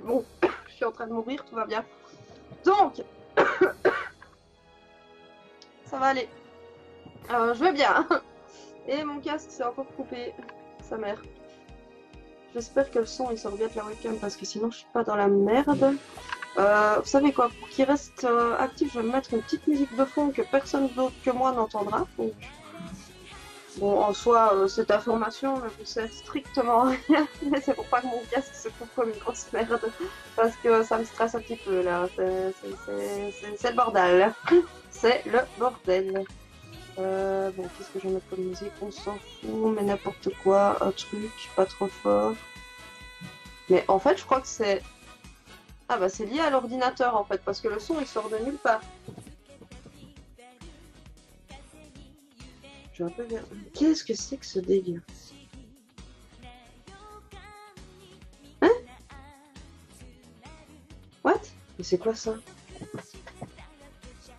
Bon, je suis en train de mourir, tout va bien. Donc, ça va aller. Je vais bien. Et mon casque s'est encore coupé. Sa mère. J'espère que le son il sort bien de la webcam parce que sinon je suis pas dans la merde. Vous savez quoi, pour qu'il reste actif, je vais mettre une petite musique de fond que personne d'autre que moi n'entendra. Donc, bon, en soi, cette information ne vous sert strictement à rien, mais c'est pour pas que mon casque se coupe comme une grosse merde, parce que ça me stresse un petit peu là. C'est le bordel. C'est le bordel. Bon, qu'est-ce que je vais mettre comme musique? On s'en fout, mais n'importe quoi, un truc, pas trop fort. Mais en fait, je crois que c'est... Ah bah c'est lié à l'ordinateur en fait, parce que le son il sort de nulle part. Je vais un peu vers... Qu'est-ce que c'est que ce délire? Hein? What? Mais c'est quoi ça?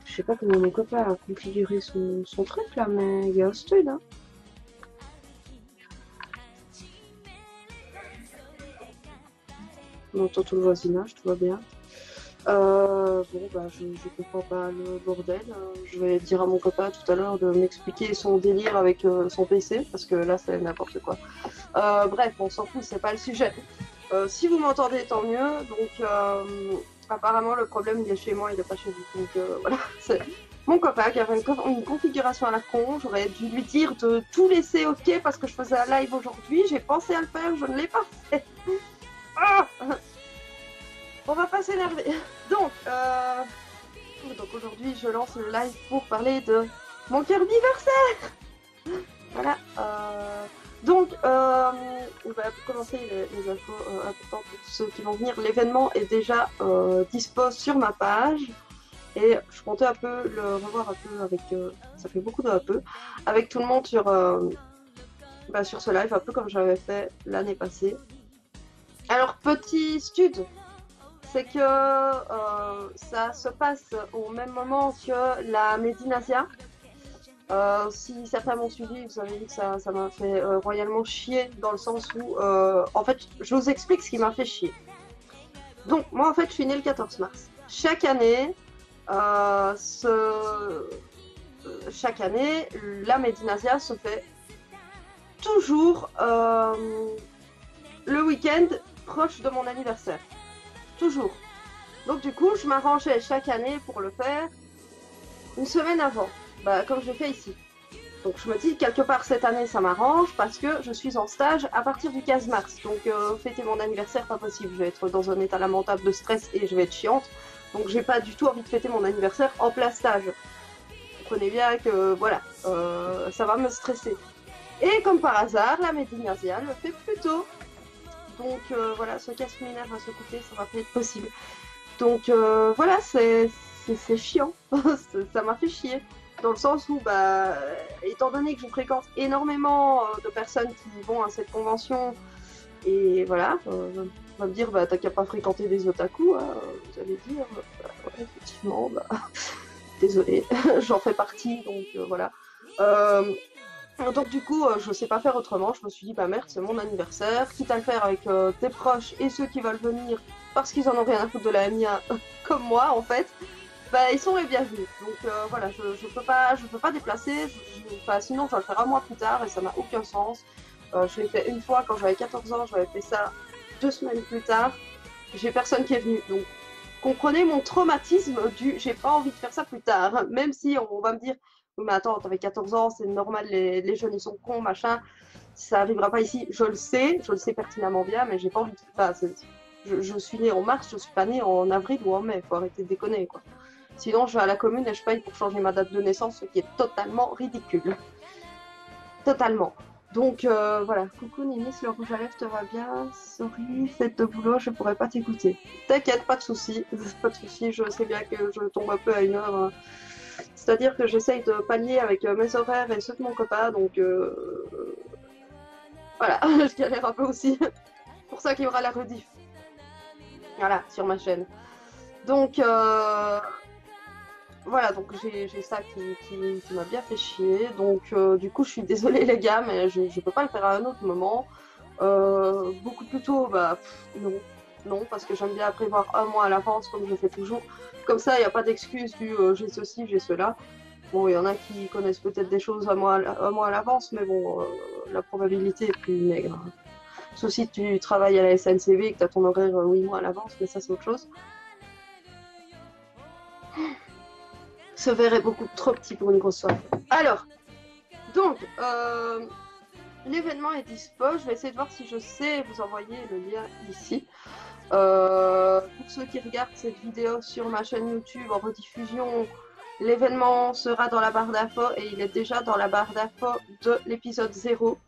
Je sais pas comment mon copain a configuré son truc là, mais il est hostile hein. On entend tout le voisinage, tout va bien. Bon, bah, je comprends pas le bordel. Je vais dire à mon copain tout à l'heure de m'expliquer son délire avec son PC, parce que là, c'est n'importe quoi. Bref, on s'en fout, c'est pas le sujet. Si vous m'entendez, tant mieux. Donc, apparemment, le problème, il est chez moi, il est pas chez vous. Donc, voilà. C'est mon copain qui avait une configuration à la con. J'aurais dû lui dire de tout laisser OK parce que je faisais un live aujourd'hui. J'ai pensé à le faire, je ne l'ai pas fait. Ah, on va pas s'énerver. Donc aujourd'hui, je lance le live pour parler de mon Kirbyversaire. Voilà. Donc, on va commencer les infos importantes pour ceux qui vont venir. L'événement est déjà dispo sur ma page. Et je comptais un peu le revoir un peu avec... ça fait beaucoup de un peu. Avec tout le monde sur ce live, un peu comme j'avais fait l'année passée. Alors, petit stud, c'est que ça se passe au même moment que la Medinasia. Si certains m'ont suivi, vous avez vu que ça m'a fait royalement chier dans le sens où, en fait, je vous explique ce qui m'a fait chier. Donc, moi, en fait, je suis née le 14 mars. Chaque année, la Medinasia se fait toujours le week-end proche de mon anniversaire. Toujours. Donc du coup, je m'arrangeais chaque année pour le faire une semaine avant, comme je l'ai fait ici. Donc je me dis, quelque part cette année, ça m'arrange parce que je suis en stage à partir du 15 mars. Donc fêter mon anniversaire, pas possible. Je vais être dans un état lamentable de stress et je vais être chiante. Donc j'ai pas du tout envie de fêter mon anniversaire en plein stage. Vous comprenez bien que, voilà, ça va me stresser. Et comme par hasard, la Medinasia le fait plus tôt. Donc voilà, ce casse luminaire va se couper, ça va pas être possible. Donc voilà, c'est chiant, ça m'a fait chier. Dans le sens où, étant donné que je fréquente énormément de personnes qui vont à cette convention, et voilà, on va me dire, t'as qu'à pas fréquenter des otaku, hein, vous allez dire, ouais, effectivement, désolé, j'en fais partie, donc voilà. Donc du coup, je sais pas faire autrement, je me suis dit, merde, c'est mon anniversaire, quitte à le faire avec tes proches et ceux qui veulent venir, parce qu'ils en ont rien à foutre de la MIA, comme moi en fait, ils sont les bienvenus. Donc voilà, je peux pas déplacer, sinon je vais le faire un mois plus tard et ça n'a aucun sens. Je l'ai fait une fois quand j'avais 14 ans, j'avais fait ça 2 semaines plus tard, j'ai personne qui est venu. Donc comprenez mon traumatisme du j'ai pas envie de faire ça plus tard, même si on va me dire oui mais attends, t'avais 14 ans, c'est normal, les jeunes ils sont cons, machin, ça arrivera pas ici, je le sais pertinemment bien, mais j'ai pas envie de... je suis née en mars, je suis pas née en avril ou en mai, faut arrêter de déconner quoi. Sinon je vais à la commune et je paye pour changer ma date de naissance, ce qui est totalement ridicule. Totalement. Donc voilà, coucou Ninis, le rouge à lèvres te va bien? Sorry, fête de boulot, je pourrais pas t'écouter. T'inquiète, pas de soucis, pas de soucis, je sais bien que je tombe un peu à une heure. C'est-à-dire que j'essaye de pallier avec mes horaires et ceux de mon copain, donc voilà, je galère un peu aussi. C'est pour ça qu'il y aura la rediff. Voilà, sur ma chaîne. Donc voilà, donc j'ai ça qui m'a bien fait chier. Donc du coup, je suis désolée les gars, mais je peux pas le faire à un autre moment. Beaucoup plus tôt, non. non, parce que j'aime bien prévoir un mois à l'avance, comme je fais toujours. Comme ça, il n'y a pas d'excuse du j'ai ceci, j'ai cela. Bon, il y en a qui connaissent peut-être des choses un mois à l'avance, mais bon, la probabilité est plus maigre. Sauf si tu travailles à la SNCB et que tu as ton horaire 8 mois à l'avance, mais ça, c'est autre chose. Ce verre est beaucoup trop petit pour une grosse soirée. Alors, donc, l'événement est dispo. Je vais essayer de voir si je sais vous envoyer le lien ici. Pour ceux qui regardent cette vidéo sur ma chaîne YouTube en rediffusion, l'événement sera dans la barre d'infos et il est déjà dans la barre d'infos de l'épisode 0,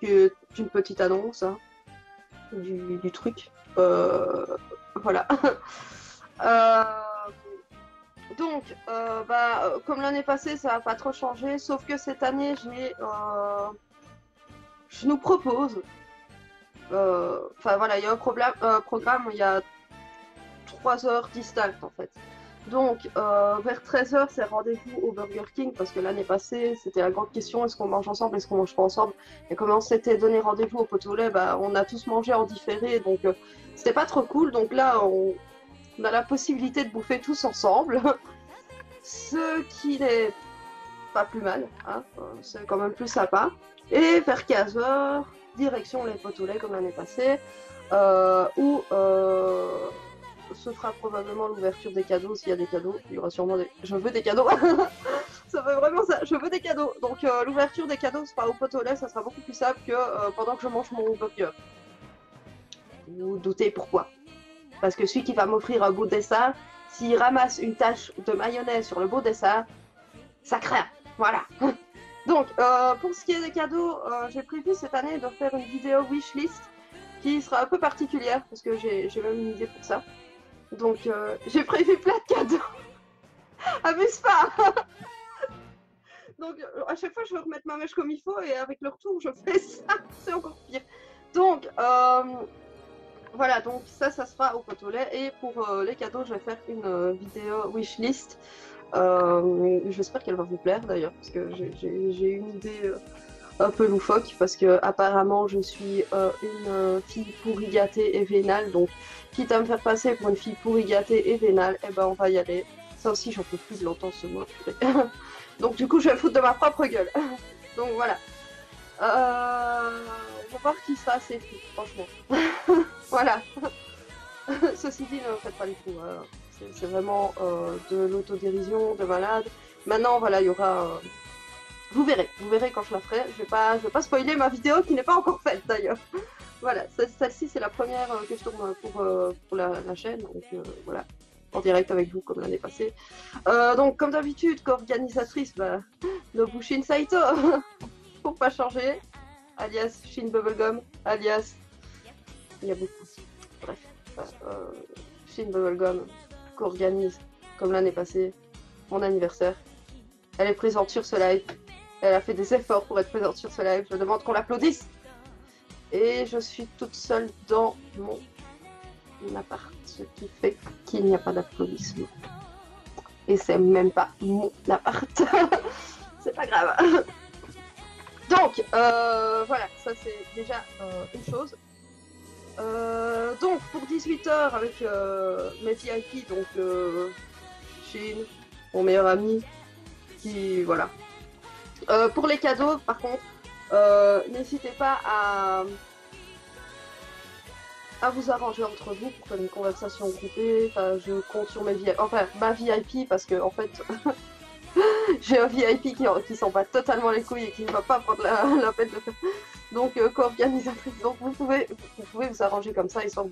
qui est une petite annonce hein, du truc. Voilà. Donc, comme l'année passée, ça n'a pas trop changé, sauf que cette année, je nous propose, enfin voilà, il y a un programme, il y a 3 heures distinctes en fait. Donc, vers 13 h, c'est rendez-vous au Burger King, parce que l'année passée, c'était la grande question, est-ce qu'on mange ensemble, est-ce qu'on mange pas ensemble? Et comme on s'était donné rendez-vous au pot au lait, on a tous mangé en différé, donc c'était pas trop cool. Donc là, on a la possibilité de bouffer tous ensemble, ce qui n'est pas plus mal, hein, c'est quand même plus sympa. Et vers 15 h, direction les pot au lait comme l'année passée, où se fera probablement l'ouverture des cadeaux. S'il y a des cadeaux, il y aura sûrement des... Je veux des cadeaux. Ça fait vraiment ça, je veux des cadeaux. Donc l'ouverture des cadeaux sera au pot au lait, ça sera beaucoup plus simple que pendant que je mange mon burger. Vous vous doutez pourquoi? Parce que celui qui va m'offrir un beau dessert, s'il ramasse une tache de mayonnaise sur le beau dessert, ça craint. Voilà. Donc, pour ce qui est des cadeaux, j'ai prévu cette année de faire une vidéo wishlist qui sera un peu particulière, parce que j'ai même une idée pour ça. Donc, j'ai prévu plein de cadeaux. Abuse pas. Donc, à chaque fois, je veux remettre ma mèche comme il faut, et avec le retour, je fais ça. C'est encore pire. Donc, voilà, donc ça sera au pot au lait. Et pour les cadeaux, je vais faire une vidéo wishlist. J'espère qu'elle va vous plaire d'ailleurs, parce que j'ai une idée un peu loufoque, parce que apparemment je suis une fille pourri gâtée et vénale, donc quitte à me faire passer pour une fille pourri gâtée et vénale, et on va y aller. Ça aussi, j'en peux plus de l'entendre ce mot. Donc du coup, je vais foutre de ma propre gueule. Donc voilà. On va voir qui sera assez fou, franchement. Voilà. Ceci dit, ne faites pas les fous. C'est vraiment de l'autodérision, de malade. Maintenant, voilà, il y aura... Vous verrez quand je la ferai. Je vais pas spoiler ma vidéo qui n'est pas encore faite d'ailleurs. Voilà, celle-ci c'est la première que je tourne pour la chaîne. Donc voilà, en direct avec vous comme l'année passée. Donc comme d'habitude, co-organisatrice, Nobushin Saito, pour pas changer, alias Shin Bubblegum, alias... Il y a beaucoup. Bref, Shin Bubblegum, co-organise comme l'année passée mon anniversaire. Elle est présente sur ce live. Elle a fait des efforts pour être présente sur ce live. Je demande qu'on l'applaudisse. Et je suis toute seule dans mon appart, ce qui fait qu'il n'y a pas d'applaudissements. Et c'est même pas mon appart. C'est pas grave. Donc, voilà, ça c'est déjà une chose. Donc, pour 18 h avec mes VIP, donc Shin, mon meilleur ami, qui, voilà. Pour les cadeaux, par contre, n'hésitez pas à vous arranger entre vous pour faire une conversation groupée. Enfin, je compte sur mes VIP, enfin ma VIP, parce que en fait, j'ai un VIP qui s'en bat totalement les couilles et qui ne va pas prendre la peine de faire. Donc, co-organisatrice. Donc, vous pouvez vous arranger comme ça, histoire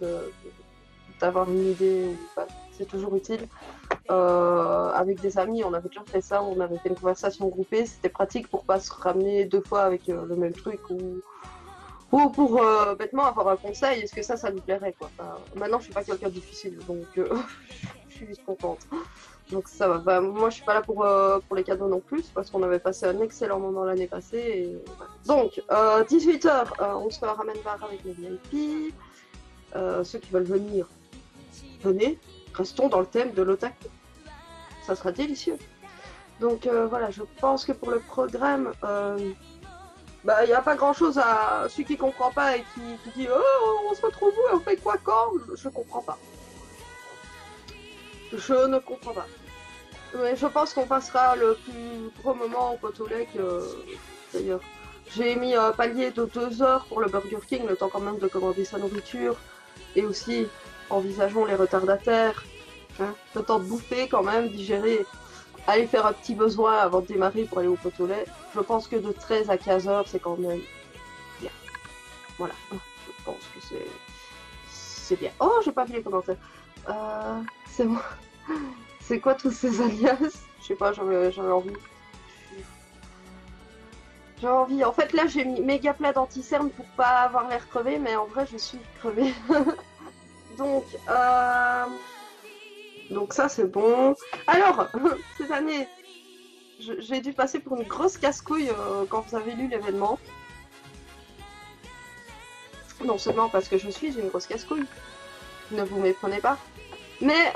d'avoir une idée. Enfin, c'est toujours utile. Avec des amis, on avait déjà fait ça, on avait fait une conversation groupée, c'était pratique pour pas se ramener 2 fois avec le même truc ou pour bêtement avoir un conseil, est-ce que ça lui plairait quoi. Enfin, maintenant je suis pas quelqu'un de difficile, donc je suis juste contente. Donc ça va. Bah, moi je suis pas là pour les cadeaux non plus, parce qu'on avait passé un excellent moment l'année passée. Et... Donc 18 h, on se fait un ramen bar avec les VIP. Ceux qui veulent venir, venez. Restons dans le thème de l'otaku. Ça sera délicieux. Donc voilà, je pense que pour le programme, Bah, il n'y a pas grand-chose à celui qui comprend pas et qui dit oh, on se retrouve où, on fait quoi quand? Je comprends pas. Je ne comprends pas. Mais je pense qu'on passera le plus gros moment au pot au lait d'ailleurs. J'ai mis un palier de 2 heures pour le Burger King, le temps quand même de commander sa nourriture. Et aussi, envisageons les retardataires. Hein, le temps de bouffer quand même, digérer, aller faire un petit besoin avant de démarrer pour aller au pot au lait. Je pense que de 13 à 15 heures, c'est quand même bien. Voilà, je pense que c'est bien. Oh, j'ai pas vu les commentaires. C'est moi. C'est quoi tous ces alias? Je sais pas, j'avais envie. J'ai envie. En fait, là, j'ai mis méga plat d'anti-cerne pour pas avoir l'air crevé, mais en vrai, je suis crevée. Donc, donc ça, c'est bon. Alors, cette année, j'ai dû passer pour une grosse casse-couille quand vous avez lu l'événement. Non seulement parce que je suis une grosse casse-couille, ne vous méprenez pas, mais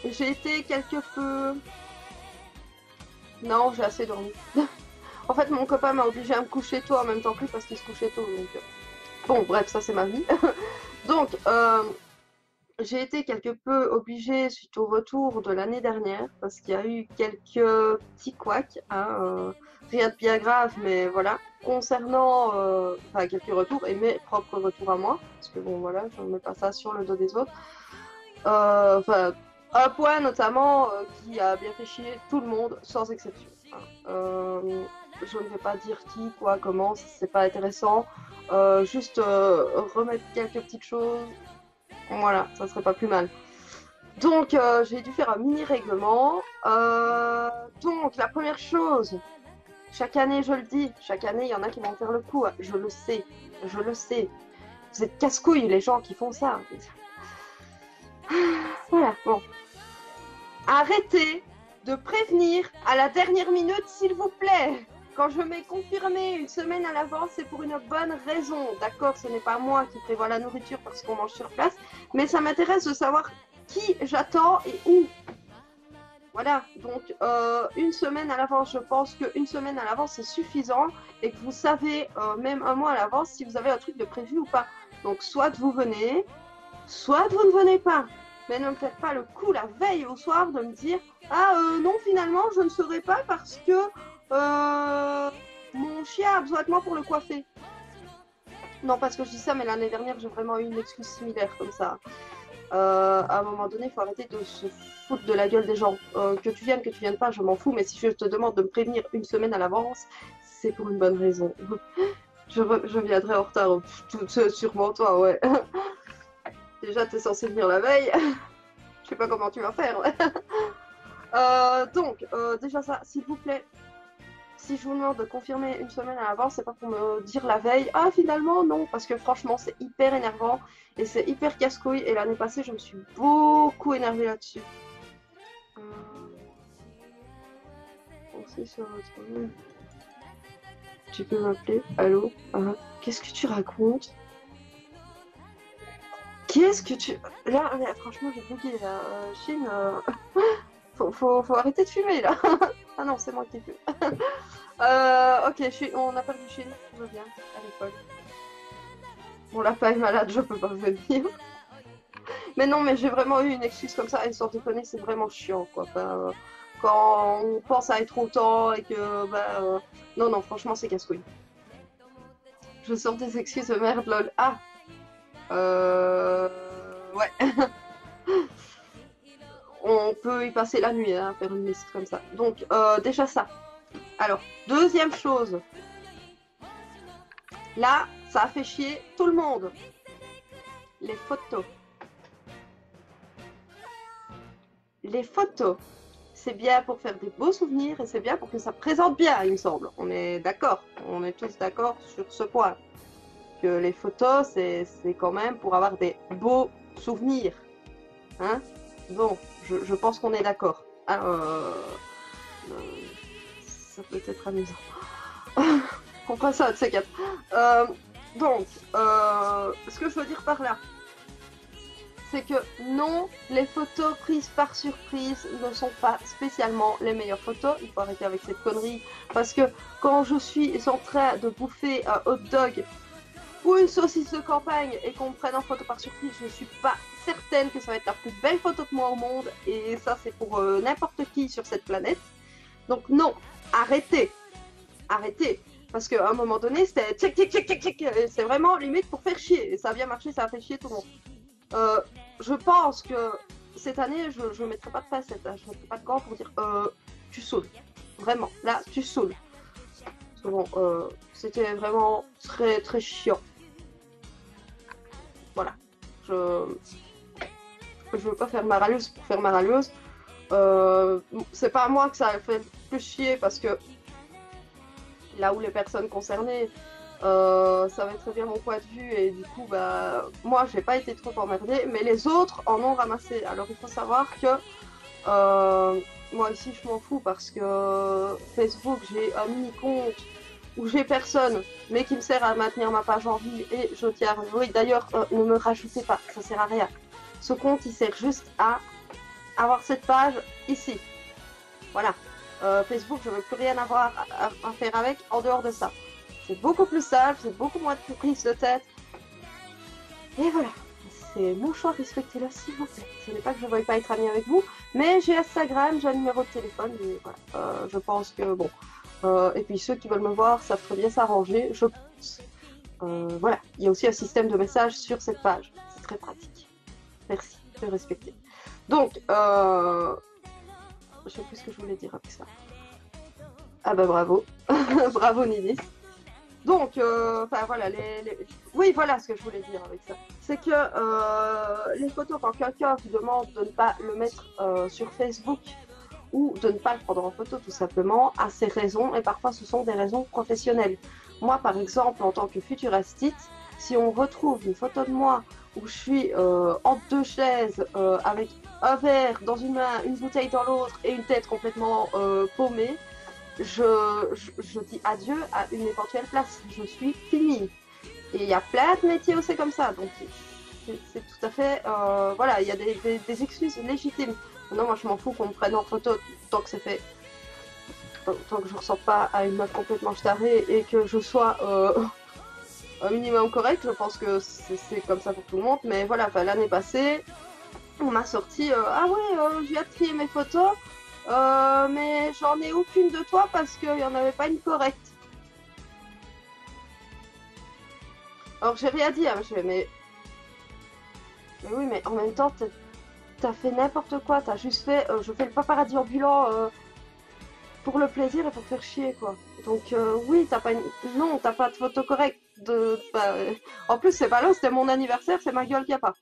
j'ai été quelque peu... Non, j'ai assez dormi. En fait, mon copain m'a obligé à me coucher tôt en même temps que lui parce qu'il se couchait tôt. Donc... Bon, bref, ça c'est ma vie. Donc, j'ai été quelque peu obligée suite au retour de l'année dernière parce qu'il y a eu quelques petits couacs, hein, rien de bien grave, mais voilà, concernant enfin, quelques retours et mes propres retours à moi, parce que bon voilà, je ne mets pas ça sur le dos des autres. Enfin, un point notamment qui a bien fait chier tout le monde, sans exception. Hein. Je ne vais pas dire qui, quoi, comment, c'est pas intéressant. Juste remettre quelques petites choses. Voilà, ça serait pas plus mal. Donc, j'ai dû faire un mini règlement. Donc, la première chose, chaque année, je le dis, chaque année, il y en a qui vont faire le coup. Je le sais, je le sais. Vous êtes casse-couilles, les gens qui font ça. Voilà, bon. Arrêtez de prévenir à la dernière minute, s'il vous plaît. Quand je mets confirmé une semaine à l'avance, c'est pour une bonne raison. D'accord, ce n'est pas moi qui prévois la nourriture parce qu'on mange sur place, mais ça m'intéresse de savoir qui j'attends et où. Voilà, donc une semaine à l'avance, je pense qu'une semaine à l'avance, c'est suffisant et que vous savez même un mois à l'avance si vous avez un truc de prévu ou pas. Donc soit vous venez, soit vous ne venez pas. Mais ne me faites pas le coup la veille au soir de me dire « Ah non, finalement, je ne serai pas parce que mon chien a besoin de moi pour le coiffer. » Non, parce que je dis ça, mais l'année dernière, j'ai vraiment eu une excuse similaire comme ça. À un moment donné, il faut arrêter de se foutre de la gueule des gens. Que tu viennes pas, je m'en fous, mais si je te demande de me prévenir une semaine à l'avance, c'est pour une bonne raison. Je viendrai en retard, sûrement toi, ouais. Déjà, tu es censé venir la veille. Je sais pas comment tu vas faire. Ouais. Donc, déjà ça, s'il vous plaît, si je vous demande de confirmer une semaine à l'avance, c'est pas pour me dire la veille, ah finalement non, parce que franchement c'est hyper énervant et c'est hyper casse-couille. Et l'année passée, je me suis beaucoup énervée là-dessus. Tu peux m'appeler? Allô? Qu'est-ce que tu racontes? Qu'est-ce que tu... Là, franchement, j'ai bugué, là. Chine, faut arrêter de fumer, là. Ah non, c'est moi qui fume. Ok, on a perdu Chine. Je reviens à l'école. Mon lapin est malade, je peux pas venir. Mais non, mais j'ai vraiment eu une excuse comme ça. Et sans déconner, c'est vraiment chiant, quoi. Enfin, quand on pense à être autant et que... Bah, non, non, franchement, c'est casse-couille. Je sors des excuses de merde, lol. Ah ouais. On peut y passer la nuit, hein, faire une liste comme ça. Donc, déjà ça. Alors, deuxième chose. Là, ça a fait chier tout le monde. Les photos. Les photos, c'est bien pour faire des beaux souvenirs et c'est bien pour que ça présente bien, il me semble. On est d'accord. On est tous d'accord sur ce point. Que les photos, c'est quand même pour avoir des beaux souvenirs. Hein? Bon, je pense qu'on est d'accord. Ah, ça peut être amusant. On passe à ces quatre. Donc, ce que je veux dire par là, c'est que non, les photos prises par surprise ne sont pas spécialement les meilleures photos. Il faut arrêter avec cette connerie. Parce que quand je suis en train de bouffer un hot dog ou une saucisse de campagne et qu'on me prenne en photo par surprise, je ne suis pas certaine que ça va être la plus belle photo de moi au monde. Et ça, c'est pour n'importe qui sur cette planète. Donc non, arrêtez. Arrêtez. Parce qu'à un moment donné, c'était tchic, tchic, tchic, tchic, tchic. C'est vraiment limite pour faire chier. Et ça a bien marché, ça a fait chier tout le monde. Je pense que cette année, je ne mettrai pas de facettes, je ne mettrai pas de gants pour dire tu saoules. Vraiment, là, tu saoules. Bon, c'était vraiment très très chiant. Voilà. Je veux pas faire ma râleuse pour faire ma râleuse. C'est pas à moi que ça a fait plus chier parce que là où les personnes concernées savaient très bien mon point de vue et du coup bah moi j'ai pas été trop emmerdée mais les autres en ont ramassé. Alors il faut savoir que moi ici je m'en fous parce que Facebook j'ai un mini compte où j'ai personne mais qui me sert à maintenir ma page en vie et je tiens. Oui d'ailleurs ne me rajoutez pas, ça sert à rien. Ce compte il sert juste à avoir cette page ici. Voilà. Facebook, je ne veux plus rien avoir à faire avec en dehors de ça. C'est beaucoup plus simple, c'est beaucoup moins de prise de tête. Et voilà. C'est mon choix, respectez-le s'il vous plaît. Ce n'est pas que je ne veuille pas être amie avec vous, mais j'ai Instagram, j'ai un numéro de téléphone. Et voilà. Je pense que bon. Et puis ceux qui veulent me voir, ça ferait bien s'arranger, je pense. Voilà. Il y a aussi un système de messages sur cette page. C'est très pratique. Merci de respecter. Donc, je sais plus ce que je voulais dire avec ça. Ah bah bravo, bravo Ninis. Donc, enfin voilà, oui voilà ce que je voulais dire avec ça. C'est que les photos, quand quelqu'un vous demande de ne pas le mettre sur Facebook ou de ne pas le prendre en photo tout simplement, a ses raisons et parfois ce sont des raisons professionnelles. Moi par exemple, en tant que futurastite, si on retrouve une photo de moi où je suis entre deux chaises avec un verre dans une main, une bouteille dans l'autre et une tête complètement paumée, je dis adieu à une éventuelle place. Je suis finie. Et il y a plein de métiers où c'est comme ça. Donc c'est tout à fait... voilà, il y a des excuses légitimes. Non, moi je m'en fous qu'on me prenne en photo tant que c'est fait. Tant que je ne ressemble pas à une meuf complètement starée et que je sois... un minimum correct, je pense que c'est comme ça pour tout le monde, mais voilà, l'année passée, on m'a sorti ah ouais, je viens de trier mes photos, mais j'en ai aucune de toi parce qu'il n'y en avait pas une correcte. Alors j'ai rien dit, hein, mais oui, mais en même temps, t'as fait n'importe quoi, t'as juste fait, je fais le paparazzi ambulant pour le plaisir et pour faire chier, quoi. Donc oui, t'as pas non, t'as pas de photo correcte. En plus, c'est pas là, c'était mon anniversaire, c'est ma gueule qui a pas.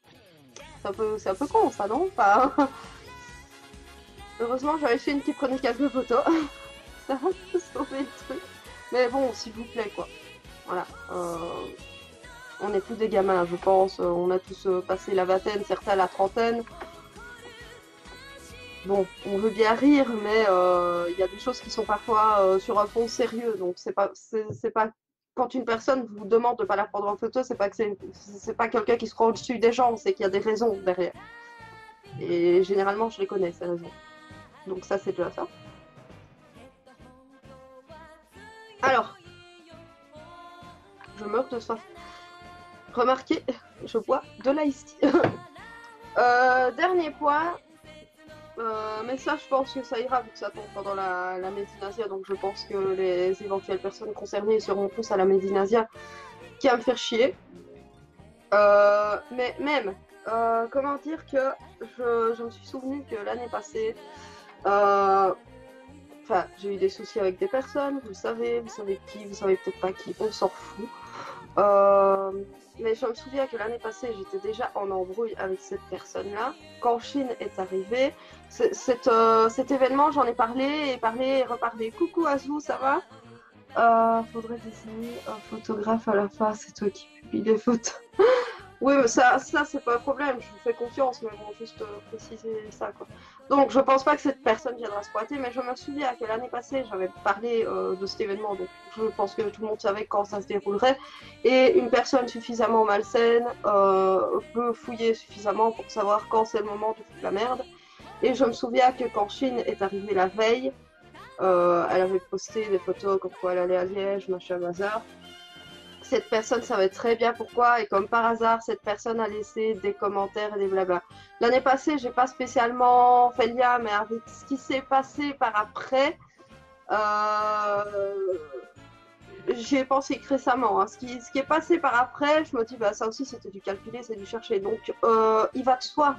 C'est un peu con, ça, non? Enfin... Heureusement, j'avais fait une petite chronique de photos. Ça va sauver le truc. Mais bon, s'il vous plaît, quoi. Voilà. On n'est plus des gamins, je pense. On a tous passé la vingtaine, certains la trentaine. Bon, on veut bien rire, mais il y a des choses qui sont parfois sur un fond sérieux. Donc, c'est pas quand une personne vous demande de ne pas la prendre en photo, c'est pas que c'est pas quelqu'un qui se croit au-dessus des gens, c'est qu'il y a des raisons derrière. Et généralement, je les connais, ces raisons. Donc ça, c'est déjà ça. Alors, je meurs de soif. Remarquez, je bois de l'ice tea. Dernier point. Mais ça, je pense que ça ira vu que ça tombe pendant la Médinasia. Donc je pense que les éventuelles personnes concernées seront tous à la Médinasia qui va me faire chier. Mais même, comment dire que je me suis souvenu que l'année passée, enfin, j'ai eu des soucis avec des personnes, vous savez qui, vous savez peut-être pas qui, on s'en fout. Mais je me souviens que l'année passée, j'étais déjà en embrouille avec cette personne-là. Quand Chine est arrivée, cet événement, j'en ai parlé et reparlé. Coucou Azou, ça va? Faudrait désigner un photographe à la fin, c'est toi qui publie les photos. Oui, mais ça c'est pas un problème, je vous fais confiance, mais bon, juste préciser ça, quoi. Donc, je pense pas que cette personne viendra se pointer, mais je me souviens que l'année passée, j'avais parlé de cet événement, donc je pense que tout le monde savait quand ça se déroulerait. Et une personne suffisamment malsaine peut fouiller suffisamment pour savoir quand c'est le moment de foutre la merde. Et je me souviens que quand Chine est arrivée la veille, elle avait posté des photos comme quoi elle allait à Liège, machin, bazar. Cette personne savait très bien pourquoi, et comme par hasard, cette personne a laissé des commentaires et des blabla. L'année passée, j'ai pas spécialement fait le lien, mais avec ce qui s'est passé par après, j'y ai pensé que récemment. Hein. Ce qui est passé par après, je me dis, bah, ça aussi, c'était du calculer, c'est du chercher. Donc, il va de soi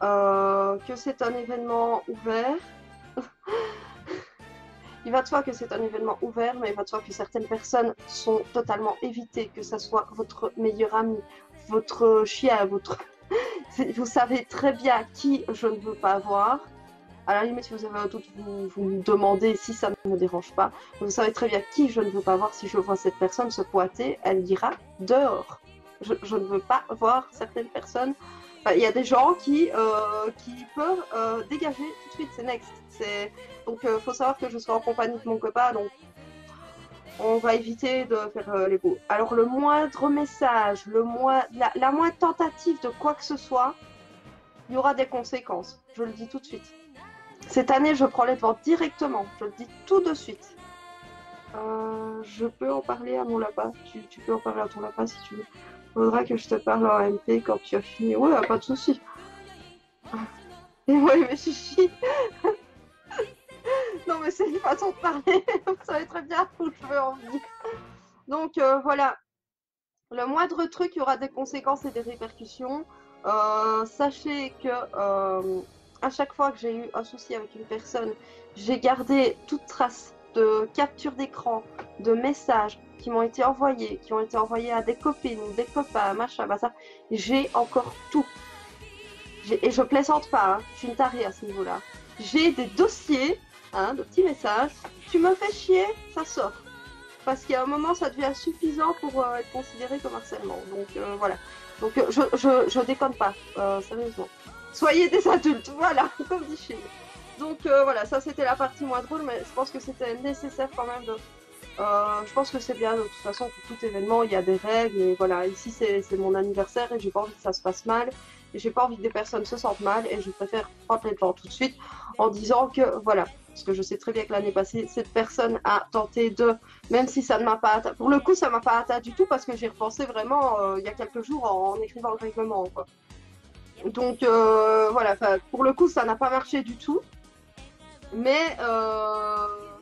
que c'est un événement ouvert. Il va de soi que c'est un événement ouvert, mais il va de soi que certaines personnes sont totalement évitées, que ce soit votre meilleur ami, votre chien, votre... Vous savez très bien qui je ne veux pas voir. À la limite, si vous avez un doute, vous me demandez si ça ne me dérange pas. Vous savez très bien qui je ne veux pas voir. Si je vois cette personne se pointer, elle dira dehors. Je ne veux pas voir certaines personnes. Enfin, il y a des gens qui peuvent dégager tout de suite. C'est next. Donc, il faut savoir que je serai en compagnie de mon copain. Donc, on va éviter de faire les beaux. Alors, le moindre message, la moindre tentative de quoi que ce soit, il y aura des conséquences. Je le dis tout de suite. Cette année, je prends les devants directement. Je le dis tout de suite. Je peux en parler à mon lapin. Tu peux en parler à ton lapin si tu veux. Il faudra que je te parle en MP quand tu as fini. Ouais, pas de souci. Et ouais, mais chichi. Non, mais c'est une façon de parler. Vous savez très bien où je veux en venir. Donc, voilà. Le moindre truc, il y aura des conséquences et des répercussions. Sachez que à chaque fois que j'ai eu un souci avec une personne, j'ai gardé toute trace de capture d'écran, de messages qui m'ont été envoyés, à des copines, des copains, machin, bah ça, j'ai encore tout. Et je plaisante pas, hein, je suis une tarée à ce niveau-là. J'ai des dossiers, de petits messages. Tu me fais chier, ça sort. Parce qu'à un moment, ça devient suffisant pour être considéré comme harcèlement. Donc voilà. Donc je déconne pas, sérieusement. Soyez des adultes, voilà, comme dit Chine. Donc voilà, ça c'était la partie moins drôle, mais je pense que c'était nécessaire quand même de... je pense que c'est bien, de toute façon, pour tout événement, il y a des règles, et voilà, ici c'est mon anniversaire, et j'ai pas envie que ça se passe mal, et j'ai pas envie que des personnes se sentent mal, et je préfère prendre les devants tout de suite, en disant que, voilà, parce que je sais très bien que l'année passée, cette personne a tenté de, même si ça ne m'a pas atteint, pour le coup, ça m'a pas atteint du tout, parce que j'y repensé vraiment il y a quelques jours en écrivant le règlement, quoi. Donc voilà, pour le coup, ça n'a pas marché du tout. Mais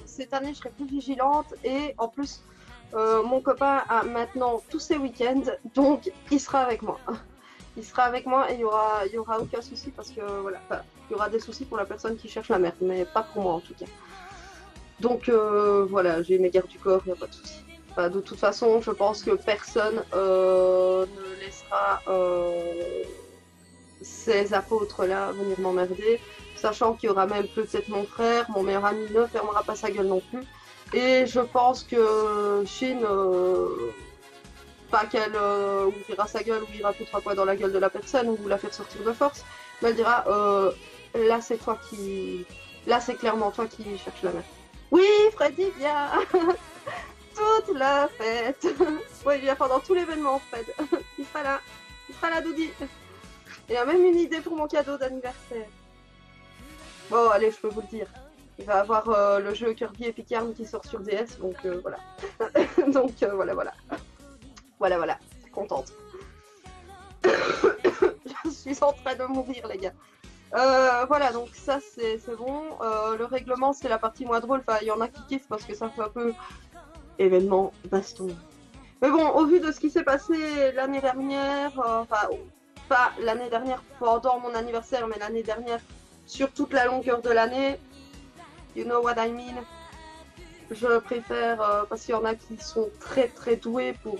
cette année, je serai plus vigilante et en plus, mon copain a maintenant tous ses week-ends, donc il sera avec moi. Il sera avec moi et il y aura aucun souci parce que voilà, il y aura des soucis pour la personne qui cherche la merde, mais pas pour moi en tout cas. Donc voilà, j'ai mes gardes du corps, il n'y a pas de souci. De toute façon, je pense que personne ne laissera ces apôtres-là venir m'emmerder, sachant qu'il y aura même peut-être mon frère, mon meilleur ami ne fermera pas sa gueule non plus. Et je pense que Chine, pas qu'elle ouvrira sa gueule ou ira foutre un poing dans la gueule de la personne ou la faire sortir de force, mais elle dira là c'est toi qui. Là c'est clairement toi qui cherches la merde. Oui, Freddy, viens toute la fête. Oui, il vient pendant tout l'événement, Fred. Il sera là, Doudi. Il a même une idée pour mon cadeau d'anniversaire. Bon, allez, je peux vous le dire. Il va avoir le jeu Kirby Epic Yarn qui sort sur DS, donc voilà. Donc voilà. Voilà, contente. Je suis en train de mourir, les gars. Voilà, donc ça c'est bon. Le règlement, c'est la partie moins drôle. Enfin, il y en a qui kiffent parce que ça fait un peu événement baston. Mais bon, au vu de ce qui s'est passé l'année dernière, enfin, pas l'année dernière pendant mon anniversaire, mais l'année dernière sur toute la longueur de l'année, you know what I mean. Je préfère, parce qu'il y en a qui sont très très doués pour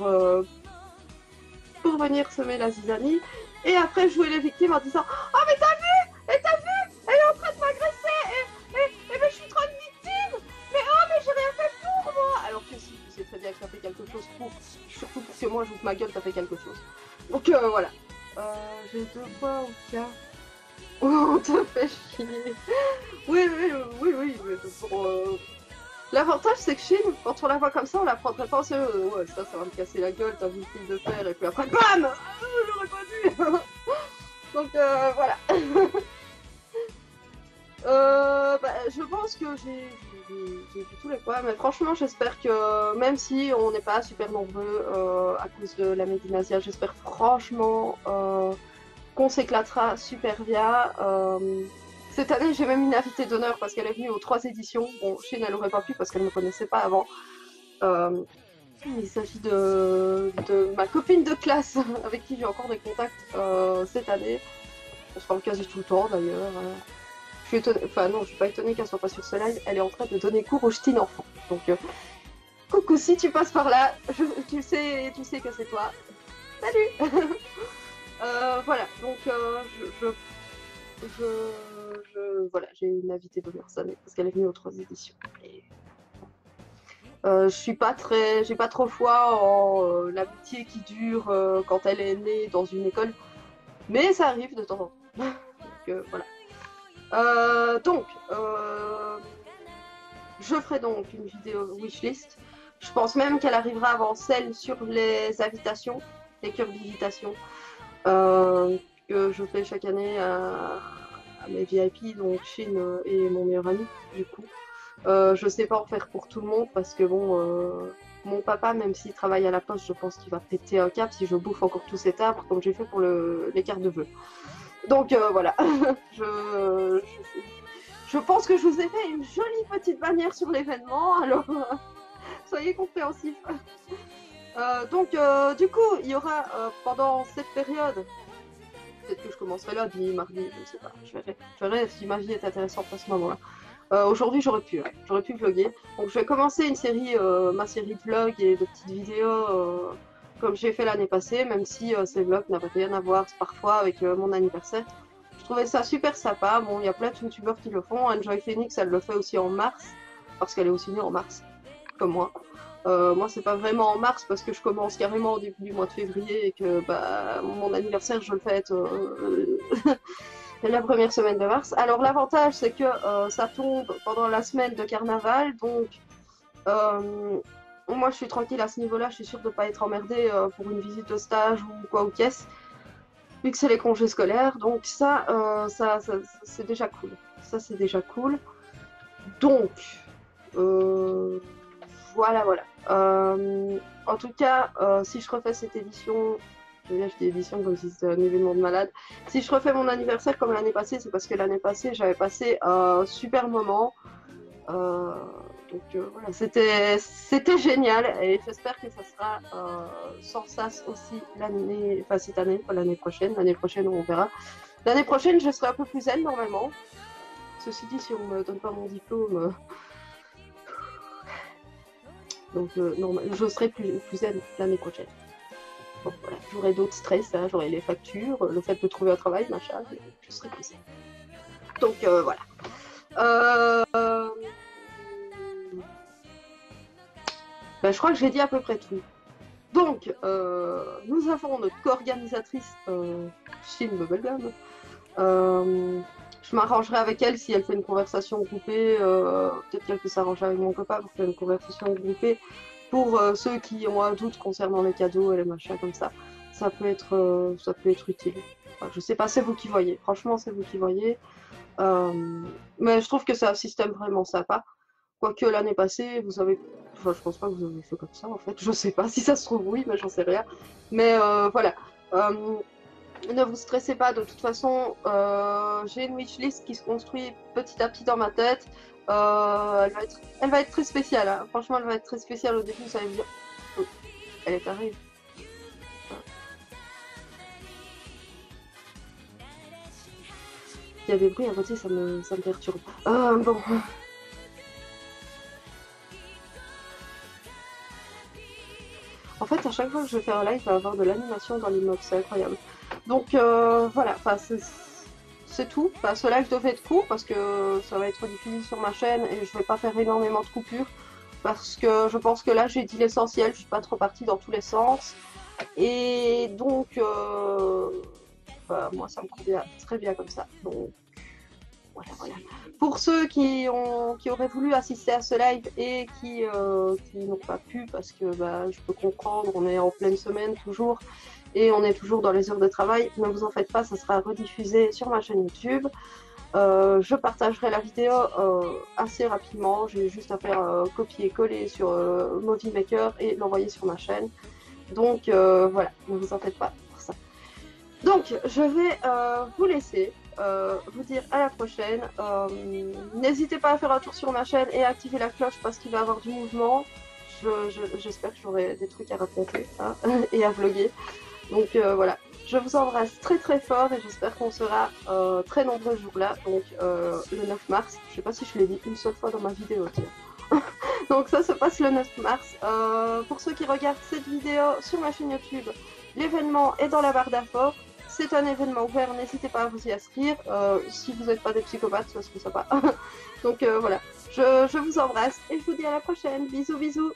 venir semer la zizanie, et après jouer les victimes en disant « Oh mais t'as vu? Et t'as vu? Elle est en train de m'agresser, et ben je suis trop une victime. Mais oh mais j'ai rien fait pour moi !» Alors que si, tu sais très bien que t'as fait quelque chose pour, surtout pour que moi j'ouvre ma gueule, t'as fait quelque chose. Donc voilà. de quoi au cas où on te fait chier. Oui, mais pour... L'avantage, c'est que Chine, quand on la voit comme ça, on la prendrait pas en sérieux. Ouais, ça va me casser la gueule, t'as vu le fil de fer, et puis après, BAM, j'aurais pas dû. Donc, voilà. Je pense que j'ai vu tous les points, mais franchement, j'espère que même si on n'est pas super nombreux à cause de la Médinasia, j'espère franchement qu'on s'éclatera super bien. Cette année, j'ai même une invitée d'honneur parce qu'elle est venue aux 3 éditions. Bon, Chine, elle n'aurait pas pu parce qu'elle ne me connaissait pas avant. Il s'agit de ma copine de classe avec qui j'ai encore des contacts cette année. On se parle quasi tout le temps d'ailleurs. Je suis étonnée, enfin non, je suis pas étonnée qu'elle soit pas sur ce live. Elle est en train de donner cours aux ch'tines enfants. Donc, coucou, si tu passes par là, tu sais que c'est toi. Salut. Voilà, donc voilà, j'ai une invitée d'honneur cette année parce qu'elle est venue aux 3 éditions. Et... j'ai pas trop foi en l'amitié qui dure quand elle est née dans une école, mais ça arrive de temps en temps. Donc voilà. Je ferai donc une vidéo wishlist. Je pense même qu'elle arrivera avant celle sur les invitations, les cures d'invitation que je fais chaque année à mes VIP, donc Chine et mon meilleur ami, du coup. Je sais pas en faire pour tout le monde parce que bon, mon papa, même s'il travaille à la poste, je pense qu'il va péter un câble si je bouffe encore tous ces arbres comme j'ai fait pour les cartes de vœux. Donc voilà, je pense que je vous ai fait une jolie petite bannière sur l'événement, alors soyez compréhensifs. Du coup, il y aura pendant cette période, peut-être que je commencerai lundi, mardi, je ne sais pas, je verrai si ma vie est intéressante à ce moment-là. Aujourd'hui, j'aurais pu vlogger. Donc, je vais commencer une série, ma série de vlogs et de petites vidéos comme j'ai fait l'année passée, même si ces vlogs n'avaient rien à voir parfois avec mon anniversaire. Je trouvais ça super sympa. Bon, il y a plein de youtubeurs qui le font. Enjoy Phoenix, elle le fait aussi en mars, parce qu'elle est aussi née en mars, comme moi. Moi, c'est pas vraiment en mars parce que je commence carrément au début du mois de février et que bah, mon anniversaire, je le fête la première semaine de mars. Alors l'avantage c'est que ça tombe pendant la semaine de carnaval, donc moi je suis tranquille à ce niveau-là, je suis sûre de ne pas être emmerdée pour une visite de stage ou quoi ou qu'est-ce, vu que c'est les congés scolaires, donc ça c'est déjà cool. Ça c'est déjà cool. Donc voilà. En tout cas, si je refais cette édition, je dis édition comme si c'était un événement de malade. Si je refais mon anniversaire comme l'année passée, c'est parce que l'année passée, j'avais passé un super moment. Voilà, c'était génial et j'espère que ça sera sans sas aussi cette année, pas l'année prochaine. L'année prochaine, on verra. L'année prochaine, je serai un peu plus zen normalement. Ceci dit, si on me donne pas mon diplôme, je serai plus zen l'année prochaine. Bon, voilà, j'aurai d'autres stress, hein, j'aurai les factures, le fait de trouver un travail, machin, je serai plus zen. Donc voilà. Je crois que j'ai dit à peu près tout. Donc, nous avons notre co-organisatrice, Chine Bubblegum. Je m'arrangerai avec elle si elle fait une conversation groupée. Peut-être qu'elle peut s'arranger avec mon copain pour faire une conversation groupée. Pour ceux qui ont un doute concernant les cadeaux et les machins comme ça, ça peut être utile. Enfin, je sais pas, c'est vous qui voyez. Franchement, c'est vous qui voyez. Mais je trouve que c'est un système vraiment sympa. Quoique l'année passée, vous avez... Enfin, je pense pas que vous avez fait comme ça, en fait. Je sais pas, si ça se trouve, oui, mais j'en sais rien. Mais voilà. Ne vous stressez pas, de toute façon, j'ai une wishlist qui se construit petit à petit dans ma tête. Elle va être très spéciale. Hein. Franchement, elle va être très spéciale au début, ça va me dire... Oh, elle est arrivée. Il y a des bruits à côté, ça me perturbe. Bon... En fait, à chaque fois que je fais un live, il va y avoir de l'animation dans l'immeuble, c'est incroyable. Donc voilà, c'est tout. Ce live devait être court parce que ça va être diffusé sur ma chaîne et je vais pas faire énormément de coupures parce que je pense que là j'ai dit l'essentiel, je suis pas trop partie dans tous les sens. Et donc bah, moi ça me convient très bien comme ça. Donc voilà. Pour ceux qui auraient voulu assister à ce live et qui n'ont pas pu parce que bah, je peux comprendre, on est en pleine semaine toujours et on est toujours dans les heures de travail, ne vous en faites pas, ça sera rediffusé sur ma chaîne YouTube. Je partagerai la vidéo assez rapidement, j'ai juste à faire copier-coller sur Movie Maker et l'envoyer sur ma chaîne. Donc voilà, ne vous en faites pas pour ça. Donc je vais vous laisser, vous dire à la prochaine. N'hésitez pas à faire un tour sur ma chaîne et à activer la cloche parce qu'il va y avoir du mouvement. J'espère que j'aurai des trucs à raconter hein, et à vlogger. Donc voilà, je vous embrasse très très fort et j'espère qu'on sera très nombreux ce jour-là, donc le 9 mars. Je sais pas si je l'ai dit une seule fois dans ma vidéo, tiens. Donc ça se passe le 9 mars. Pour ceux qui regardent cette vidéo sur ma chaîne YouTube, l'événement est dans la barre d'infos. C'est un événement ouvert, n'hésitez pas à vous y inscrire. Si vous n'êtes pas des psychopathes, ça serait sympa. Donc voilà, je vous embrasse et je vous dis à la prochaine. Bisous bisous.